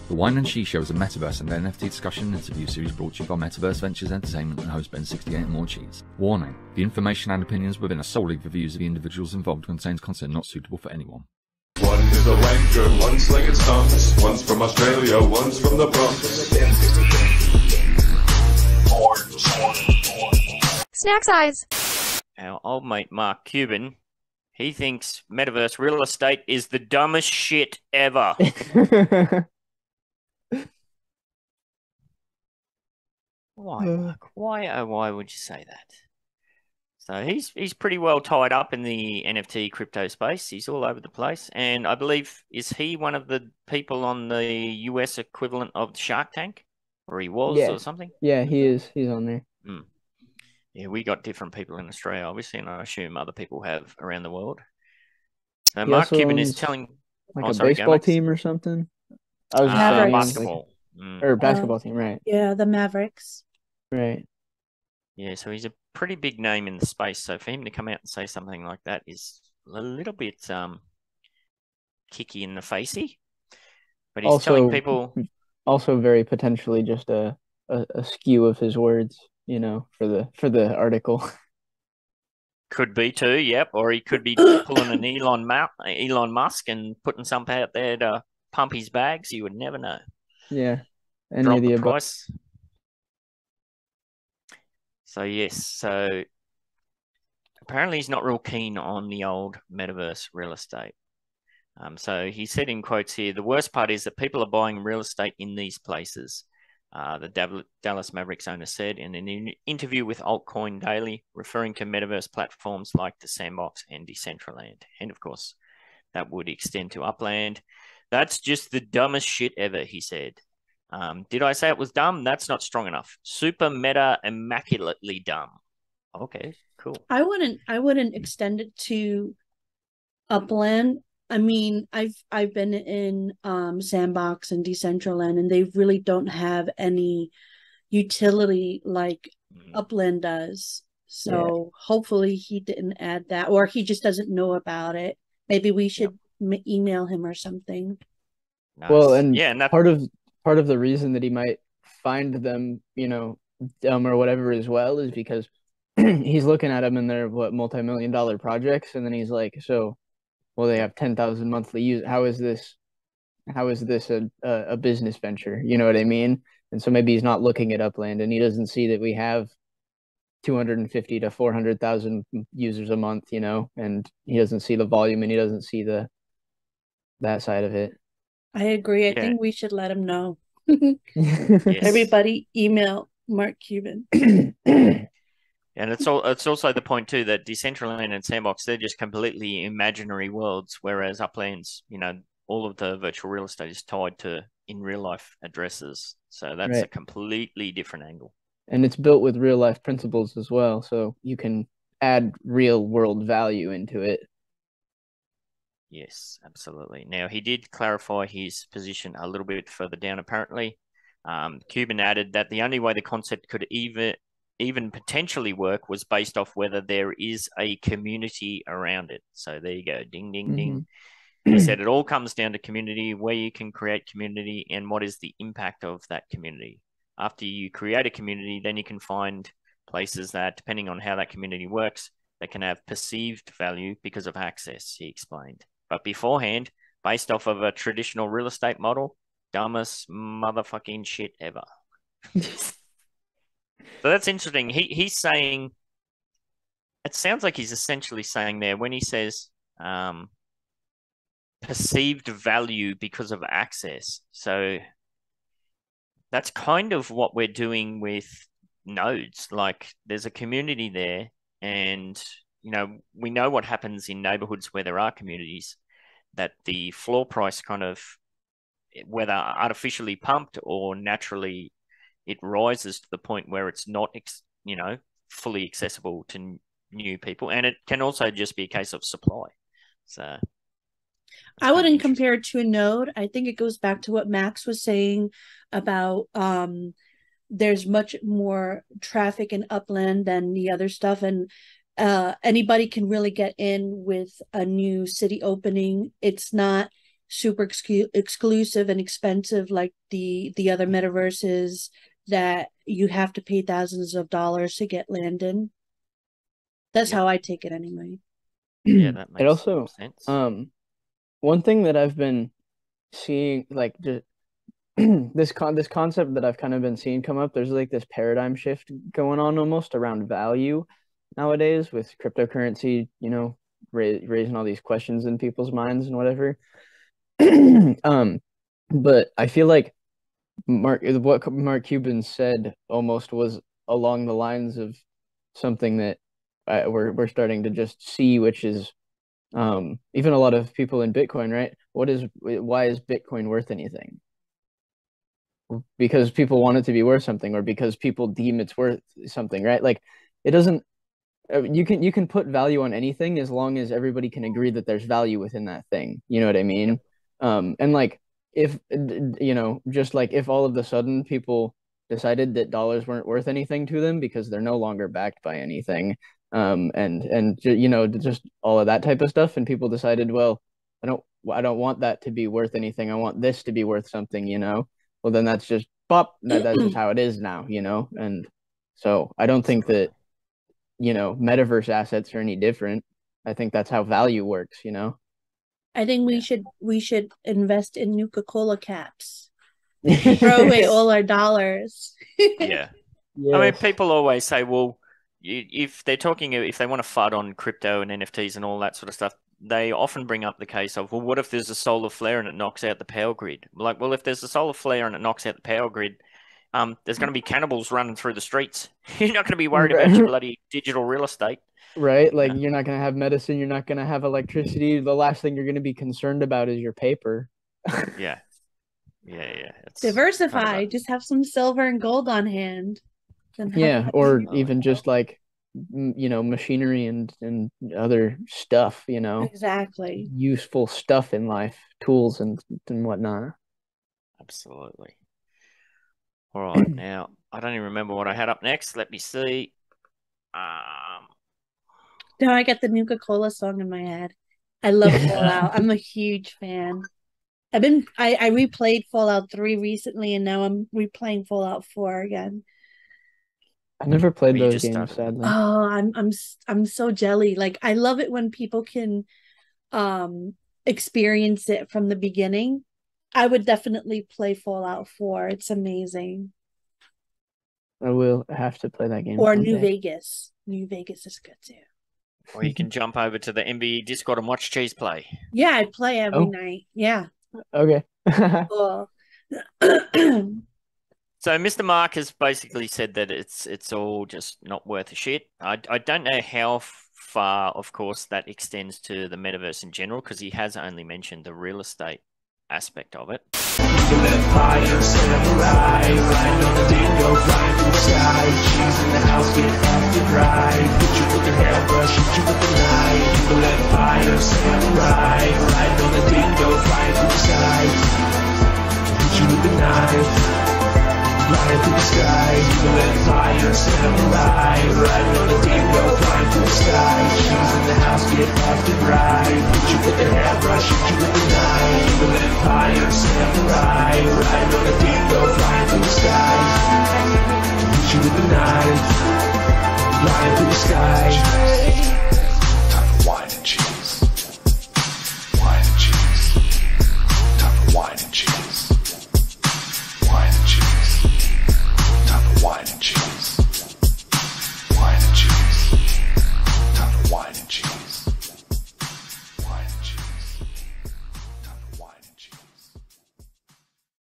The Whine and Cheese show is a Metaverse and NFT discussion and interview series brought to you by Metaverse Ventures Entertainment and host BEN68 and Morecheese. Warning: the information and opinions within are solely the views of the individuals involved, contains content not suitable for anyone. One is a wanker, one's slinging stunts, one's from Australia, one's from the Bronx. Snack size. Our old mate Mark Cuban, he thinks Metaverse real estate is the dumbest shit ever. Why, Mark? Why would you say that? So he's pretty well tied up in the NFT crypto space. He's all over the place. And I believe, is he one of the people on the US equivalent of Shark Tank? Or he was, or something? Yeah, he is. He's on there. Yeah, we got different people in Australia, obviously, and I assume other people have around the world. So He Mark also Cuban owns, is telling... like a baseball team or something? I was just saying, basketball. Or basketball team, right. Yeah, the Mavericks. Right. Yeah, so he's a pretty big name in the space. So for him to come out and say something like that is a little bit kicky in the facey. But he's telling people... Also very potentially just a skew of his words, you know, for the article. Could be too, yep. Or he could be pulling an Elon Musk and putting something out there to pump his bags. You would never know. Yeah. Drop the price. So yes, so apparently he's not real keen on the old Metaverse real estate. So he said in quotes here, the worst part is that people are buying real estate in these places. The Dallas Mavericks owner said in an interview with Altcoin Daily, referring to Metaverse platforms like the Sandbox and Decentraland. And of course, that would extend to Upland. That's just the dumbest shit ever, he said. Did I say it was dumb? That's not strong enough. Super meta, immaculately dumb. Okay, cool. I wouldn't extend it to Upland. I mean, I've been in Sandbox and Decentraland, and they really don't have any utility like Upland does. So hopefully he didn't add that, or he just doesn't know about it. Maybe we should email him or something. Nice. Well, and part of the reason that he might find them, you know, dumb or whatever as well is because he's looking at them and they're multi-million-dollar projects, and then he's like, well, they have 10,000 monthly users. How is this a business venture? You know what I mean? And so maybe he's not looking at Upland, and he doesn't see that we have 250 to 400,000 users a month, you know, and he doesn't see the volume, and he doesn't see that side of it. I agree. I think we should let him know. Yes. Everybody email Mark Cuban. And it's also the point too that Decentraland and Sandbox, they're just completely imaginary worlds, whereas Uplands, you know, all of the virtual real estate is tied to in real life addresses. So that's a completely different angle. And it's built with real life principles as well, so you can add real world value into it. Yes, absolutely. Now, he did clarify his position a little bit further down, apparently. Cuban added that the only way the concept could even potentially work was based off whether there is a community around it. So there you go. Ding, ding, ding. He said it all comes down to community, where you can create community and what is the impact of that community. After you create a community, then you can find places that, depending on how that community works, they can have perceived value because of access, he explained. But beforehand, based off of a traditional real estate model, dumbest motherfucking shit ever. So that's interesting. He's saying, it sounds like he's essentially saying there when he says perceived value because of access. So that's kind of what we're doing with nodes. Like there's a community there, and you know, we know what happens in neighborhoods where there are communities, that the floor price kind of, whether artificially pumped or naturally, it rises to the point where it's not, you know, fully accessible to new people. And it can also just be a case of supply. So I wouldn't compare it to a node. I think it goes back to what Max was saying about there's much more traffic in Upland than the other stuff. And anybody can really get in with a new city opening. It's not super exclusive and expensive like the other metaverses that you have to pay thousands of dollars to get land in. That's how I take it anyway. Yeah, that makes it also sense. One thing that I've been seeing, like, just this concept that I've kind of been seeing come up, there's like this paradigm shift going on almost around value nowadays with cryptocurrency, you know, raising all these questions in people's minds and whatever. But I feel like what Mark Cuban said almost was along the lines of something that we're starting to just see, which is even a lot of people in Bitcoin, right? Why is Bitcoin worth anything? Because people want it to be worth something, or because people deem it's worth something, right? Like, it doesn't. You can put value on anything as long as everybody can agree that there's value within that thing. You know what I mean? And like, if you know, just like if all of a sudden people decided that dollars weren't worth anything to them because they're no longer backed by anything, and you know, just all of that type of stuff, and people decided, well, I don't want that to be worth anything. I want this to be worth something, you know. Well, then that's just that's just how it is now, you know. And so I don't think that, you know, metaverse assets are any different. I think that's how value works, you know. I think we should invest in Nuka-Cola caps. Throw away all our dollars. Yeah. Yes. I mean, people always say, well, if they want to FUD on crypto and NFTs and all that sort of stuff, they often bring up the case of, well, what if there's a solar flare and it knocks out the power grid? Like, well, if there's a solar flare and it knocks out the power grid, there's going to be cannibals running through the streets. You're not going to be worried about your bloody digital real estate. Right? Like, you're not going to have medicine. You're not going to have electricity. The last thing you're going to be concerned about is your paper. Yeah. It's diversify. Kind of just have some silver and gold on hand. Yeah, or even just like, you know, machinery and other stuff, you know. Exactly. Useful stuff in life, tools and whatnot. Absolutely. All right, now I don't even remember what I had up next. Let me see. Now I got the Nuka-Cola song in my head. I love Fallout. I'm a huge fan. I replayed Fallout 3 recently, and now I'm replaying Fallout 4 again. I never played those games, sadly. Oh, I'm so jelly. Like, I love it when people can experience it from the beginning. I would definitely play Fallout 4. It's amazing. I will have to play that game. Or New Vegas. New Vegas is good too. Or you can jump over to the MBE Discord and watch Cheese play. Yeah, I play every night. Yeah. Okay. Cool. So Mr. Mark has basically said that it's all just not worth a shit. I don't know how far, of course, that extends to the metaverse in general, because he has only mentioned the real estate aspect of it. Empire, samurai, ride on the dingo, flying through the sky. Cheese in the house, get off the drive. Hit you with the hairbrush, hit you with the knife. Evil empire, samurai, ride on the dingo, flying through the sky. Hit you with the knife, flying through the sky. Evil empire, samurai, ride on the dingo, flying through the sky. Cheese in the house, get off the drive. Hit you with the hairbrush, hit you with the knife. Evil empire, samurai, ride on the dingo, flying through the sky. Hit you with the knife, flying through the sky. Time for wine and cheese.